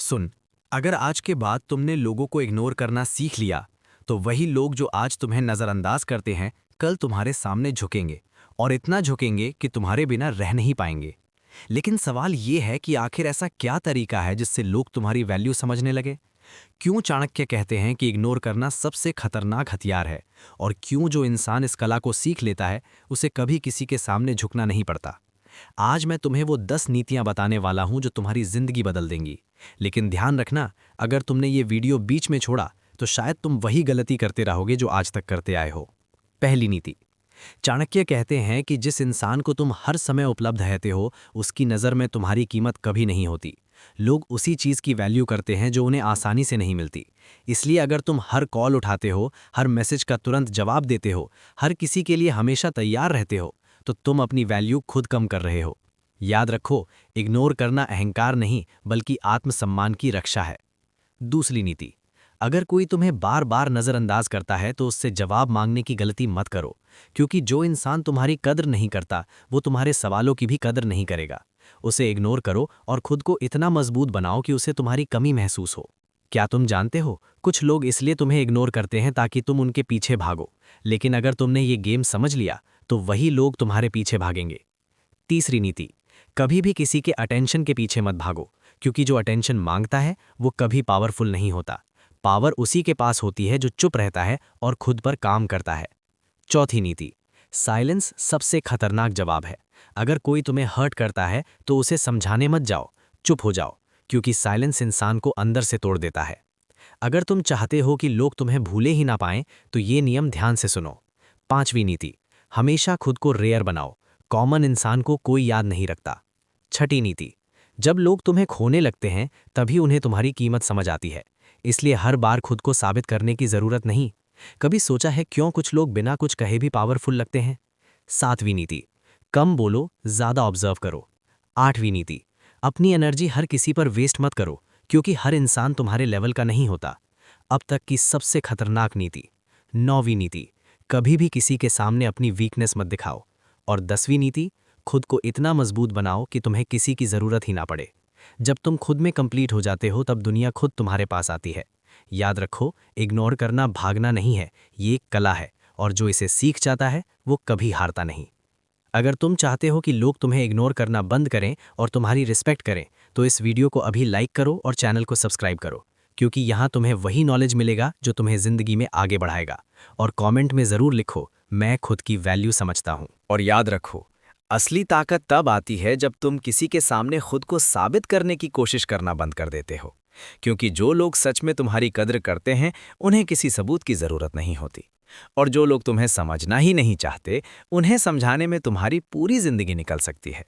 सुन, अगर आज के बाद तुमने लोगों को इग्नोर करना सीख लिया, तो वही लोग जो आज तुम्हें नज़रअंदाज करते हैं, कल तुम्हारे सामने झुकेंगे और इतना झुकेंगे कि तुम्हारे बिना रह नहीं पाएंगे। लेकिन सवाल ये है कि आखिर ऐसा क्या तरीका है जिससे लोग तुम्हारी वैल्यू समझने लगे? क्यों चाणक्य कहते हैं कि इग्नोर करना सबसे खतरनाक हथियार है, और क्यों जो इंसान इस कला को सीख लेता है उसे कभी किसी के सामने झुकना नहीं पड़ता? आज मैं तुम्हें वो 10 नीतियां बताने वाला हूं जो तुम्हारी जिंदगी बदल देंगी। लेकिन ध्यान रखना, अगर तुमने ये वीडियो बीच में छोड़ा तो शायद तुम वही गलती करते रहोगे जो आज तक करते आए हो। पहली नीति। चाणक्य कहते हैं कि जिस इंसान को तुम हर समय उपलब्ध रहते हो, उसकी नज़र में तुम्हारी कीमत कभी नहीं होती। लोग उसी चीज़ की वैल्यू करते हैं जो उन्हें आसानी से नहीं मिलती। इसलिए अगर तुम हर कॉल उठाते हो, हर मैसेज का तुरंत जवाब देते हो, हर किसी के लिए हमेशा तैयार रहते हो, तो तुम अपनी वैल्यू खुद कम कर रहे हो। याद रखो, इग्नोर करना अहंकार नहीं बल्कि आत्मसम्मान की रक्षा है। दूसरी नीति। अगर कोई तुम्हें बार बार नज़रअंदाज करता है तो उससे जवाब मांगने की गलती मत करो, क्योंकि जो इंसान तुम्हारी कद्र नहीं करता वो तुम्हारे सवालों की भी कद्र नहीं करेगा। उसे इग्नोर करो और खुद को इतना मजबूत बनाओ कि उसे तुम्हारी कमी महसूस हो। क्या तुम जानते हो, कुछ लोग इसलिए तुम्हें इग्नोर करते हैं ताकि तुम उनके पीछे भागो, लेकिन अगर तुमने ये गेम समझ लिया तो वही लोग तुम्हारे पीछे भागेंगे। तीसरी नीति। कभी भी किसी के अटेंशन के पीछे मत भागो, क्योंकि जो अटेंशन मांगता है वो कभी पावरफुल नहीं होता। पावर उसी के पास होती है जो चुप रहता है और खुद पर काम करता है। चौथी नीति। साइलेंस सबसे खतरनाक जवाब है। अगर कोई तुम्हें हर्ट करता है तो उसे समझाने मत जाओ, चुप हो जाओ, क्योंकि साइलेंस इंसान को अंदर से तोड़ देता है। अगर तुम चाहते हो कि लोग तुम्हें भूले ही ना पाएं, तो ये नियम ध्यान से सुनो। पांचवी नीति। हमेशा खुद को रेयर बनाओ। कॉमन इंसान को कोई याद नहीं रखता। छठी नीति। जब लोग तुम्हें खोने लगते हैं तभी उन्हें तुम्हारी कीमत समझ आती है, इसलिए हर बार खुद को साबित करने की जरूरत नहीं। कभी सोचा है क्यों कुछ लोग बिना कुछ कहे भी पावरफुल लगते हैं? सातवीं नीति। कम बोलो, ज्यादा ऑब्जर्व करो। आठवीं नीति। अपनी एनर्जी हर किसी पर वेस्ट मत करो, क्योंकि हर इंसान तुम्हारे लेवल का नहीं होता। अब तक की सबसे खतरनाक नीति। नौवीं नीति। कभी भी किसी के सामने अपनी वीकनेस मत दिखाओ। और 10वीं नीति। खुद को इतना मजबूत बनाओ कि तुम्हें किसी की ज़रूरत ही ना पड़े। जब तुम खुद में कंप्लीट हो जाते हो तब दुनिया खुद तुम्हारे पास आती है। याद रखो, इग्नोर करना भागना नहीं है, ये एक कला है, और जो इसे सीख जाता है वो कभी हारता नहीं। अगर तुम चाहते हो कि लोग तुम्हें इग्नोर करना बंद करें और तुम्हारी रिस्पेक्ट करें, तो इस वीडियो को अभी लाइक करो और चैनल को सब्सक्राइब करो, क्योंकि यहाँ तुम्हें वही नॉलेज मिलेगा जो तुम्हें ज़िंदगी में आगे बढ़ाएगा। और कमेंट में ज़रूर लिखो, मैं खुद की वैल्यू समझता हूँ। और याद रखो, असली ताकत तब आती है जब तुम किसी के सामने खुद को साबित करने की कोशिश करना बंद कर देते हो, क्योंकि जो लोग सच में तुम्हारी कद्र करते हैं उन्हें किसी सबूत की ज़रूरत नहीं होती, और जो लोग तुम्हें समझना ही नहीं चाहते उन्हें समझाने में तुम्हारी पूरी ज़िंदगी निकल सकती है।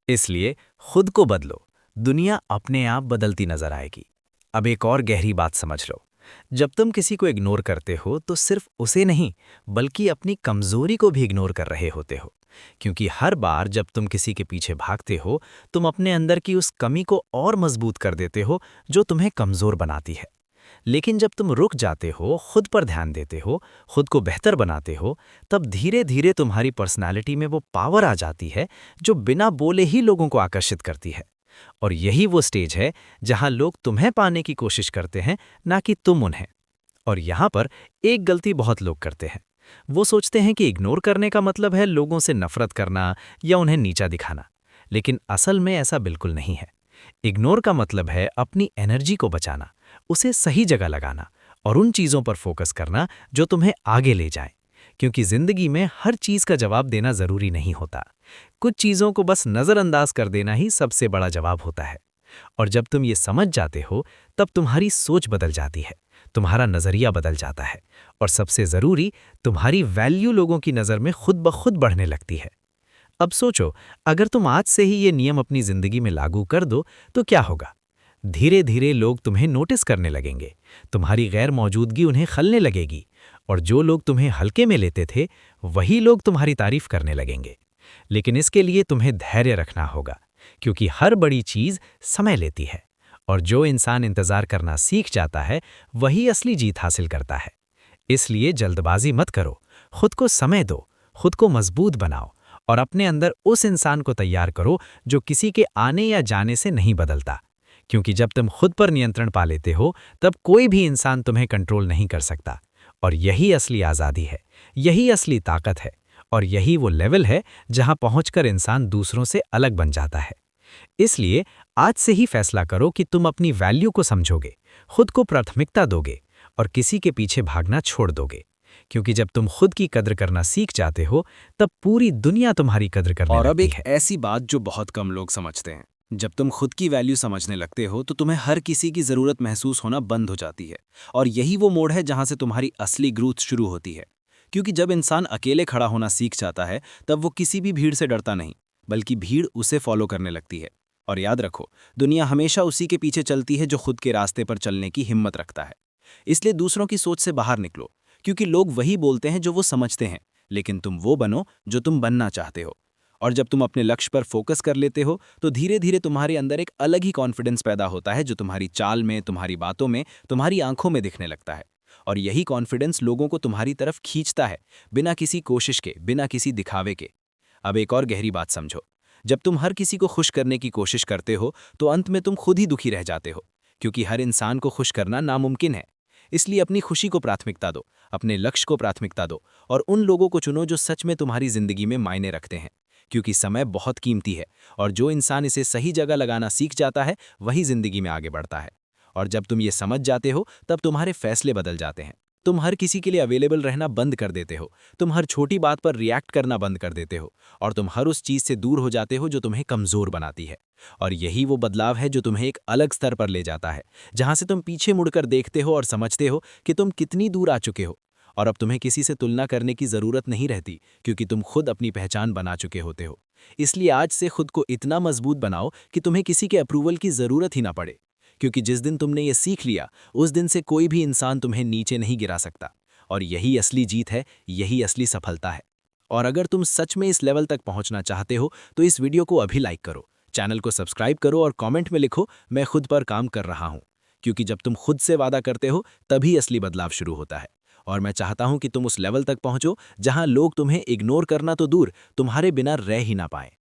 इसलिए खुद को बदलो, दुनिया अपने आप बदलती नजर आएगी। अब एक और गहरी बात समझ लो, जब तुम किसी को इग्नोर करते हो तो सिर्फ उसे नहीं बल्कि अपनी कमजोरी को भी इग्नोर कर रहे होते हो, क्योंकि हर बार जब तुम किसी के पीछे भागते हो तुम अपने अंदर की उस कमी को और मजबूत कर देते हो जो तुम्हें कमजोर बनाती है। लेकिन जब तुम रुक जाते हो, खुद पर ध्यान देते हो, खुद को बेहतर बनाते हो, तब धीरे धीरे तुम्हारी पर्सनालिटी में वो पावर आ जाती है जो बिना बोले ही लोगों को आकर्षित करती है। और यही वो स्टेज है जहां लोग तुम्हें पाने की कोशिश करते हैं, ना कि तुम उन्हें। और यहां पर एक गलती बहुत लोग करते हैं। वो सोचते हैं कि इग्नोर करने का मतलब है लोगों से नफरत करना या उन्हें नीचा दिखाना, लेकिन असल में ऐसा बिल्कुल नहीं है। इग्नोर का मतलब है अपनी एनर्जी को बचाना, उसे सही जगह लगाना और उन चीज़ों पर फोकस करना जो तुम्हें आगे ले जाएं। क्योंकि जिंदगी में हर चीज़ का जवाब देना ज़रूरी नहीं होता। कुछ चीज़ों को बस नज़रअंदाज कर देना ही सबसे बड़ा जवाब होता है। और जब तुम ये समझ जाते हो तब तुम्हारी सोच बदल जाती है, तुम्हारा नज़रिया बदल जाता है, और सबसे ज़रूरी, तुम्हारी वैल्यू लोगों की नज़र में खुद ब खुद बढ़ने लगती है। अब सोचो, अगर तुम आज से ही ये नियम अपनी ज़िंदगी में लागू कर दो तो क्या होगा? धीरे धीरे लोग तुम्हें नोटिस करने लगेंगे, तुम्हारी गैर मौजूदगी उन्हें खलने लगेगी, और जो लोग तुम्हें हल्के में लेते थे वही लोग तुम्हारी तारीफ करने लगेंगे। लेकिन इसके लिए तुम्हें धैर्य रखना होगा, क्योंकि हर बड़ी चीज़ समय लेती है, और जो इंसान इंतज़ार करना सीख जाता है वही असली जीत हासिल करता है। इसलिए जल्दबाजी मत करो, खुद को समय दो, खुद को मजबूत बनाओ, और अपने अंदर उस इंसान को तैयार करो जो किसी के आने या जाने से नहीं बदलता। क्योंकि जब तुम खुद पर नियंत्रण पा लेते हो तब कोई भी इंसान तुम्हें कंट्रोल नहीं कर सकता। और यही असली आज़ादी है, यही असली ताकत है, और यही वो लेवल है जहां पहुंचकर इंसान दूसरों से अलग बन जाता है। इसलिए आज से ही फैसला करो कि तुम अपनी वैल्यू को समझोगे, खुद को प्राथमिकता दोगे और किसी के पीछे भागना छोड़ दोगे। क्योंकि जब तुम खुद की कद्र करना सीख जाते हो तब पूरी दुनिया तुम्हारी कद्र करने और अब लगती एक है। ऐसी बात जो बहुत कम लोग समझते हैं, जब तुम खुद की वैल्यू समझने लगते हो तो तुम्हें हर किसी की ज़रूरत महसूस होना बंद हो जाती है। और यही वो मोड़ है जहां से तुम्हारी असली ग्रोथ शुरू होती है। क्योंकि जब इंसान अकेले खड़ा होना सीख जाता है तब वो किसी भी भीड़ से डरता नहीं, बल्कि भीड़ उसे फॉलो करने लगती है। और याद रखो, दुनिया हमेशा उसी के पीछे चलती है जो खुद के रास्ते पर चलने की हिम्मत रखता है। इसलिए दूसरों की सोच से बाहर निकलो, क्योंकि लोग वही बोलते हैं जो वो समझते हैं, लेकिन तुम वो बनो जो तुम बनना चाहते हो। और जब तुम अपने लक्ष्य पर फोकस कर लेते हो तो धीरे धीरे तुम्हारे अंदर एक अलग ही कॉन्फिडेंस पैदा होता है, जो तुम्हारी चाल में, तुम्हारी बातों में, तुम्हारी आंखों में दिखने लगता है। और यही कॉन्फिडेंस लोगों को तुम्हारी तरफ खींचता है, बिना किसी कोशिश के, बिना किसी दिखावे के। अब एक और गहरी बात समझो, जब तुम हर किसी को खुश करने की कोशिश करते हो तो अंत में तुम खुद ही दुखी रह जाते हो, क्योंकि हर इंसान को खुश करना नामुमकिन है। इसलिए अपनी खुशी को प्राथमिकता दो, अपने लक्ष्य को प्राथमिकता दो, और उन लोगों को चुनो जो सच में तुम्हारी जिंदगी में मायने रखते हैं। क्योंकि समय बहुत कीमती है, और जो इंसान इसे सही जगह लगाना सीख जाता है वही जिंदगी में आगे बढ़ता है। और जब तुम ये समझ जाते हो तब तुम्हारे फैसले बदल जाते हैं। तुम हर किसी के लिए अवेलेबल रहना बंद कर देते हो, तुम हर छोटी बात पर रिएक्ट करना बंद कर देते हो, और तुम हर उस चीज से दूर हो जाते हो जो तुम्हें कमजोर बनाती है। और यही वो बदलाव है जो तुम्हें एक अलग स्तर पर ले जाता है, जहां से तुम पीछे मुड़कर देखते हो और समझते हो कि तुम कितनी दूर आ चुके हो। और अब तुम्हें किसी से तुलना करने की जरूरत नहीं रहती, क्योंकि तुम खुद अपनी पहचान बना चुके होते हो। इसलिए आज से खुद को इतना मजबूत बनाओ कि तुम्हें किसी के अप्रूवल की जरूरत ही ना पड़े। क्योंकि जिस दिन तुमने ये सीख लिया, उस दिन से कोई भी इंसान तुम्हें नीचे नहीं गिरा सकता। और यही असली जीत है, यही असली सफलता है। और अगर तुम सच में इस लेवल तक पहुंचना चाहते हो तो इस वीडियो को अभी लाइक करो, चैनल को सब्सक्राइब करो और कमेंट में लिखो, मैं खुद पर काम कर रहा हूं। क्योंकि जब तुम खुद से वादा करते हो तभी असली बदलाव शुरू होता है। और मैं चाहता हूं कि तुम उस लेवल तक पहुंचो जहां लोग तुम्हें इग्नोर करना तो दूर, तुम्हारे बिना रह ही ना पाए।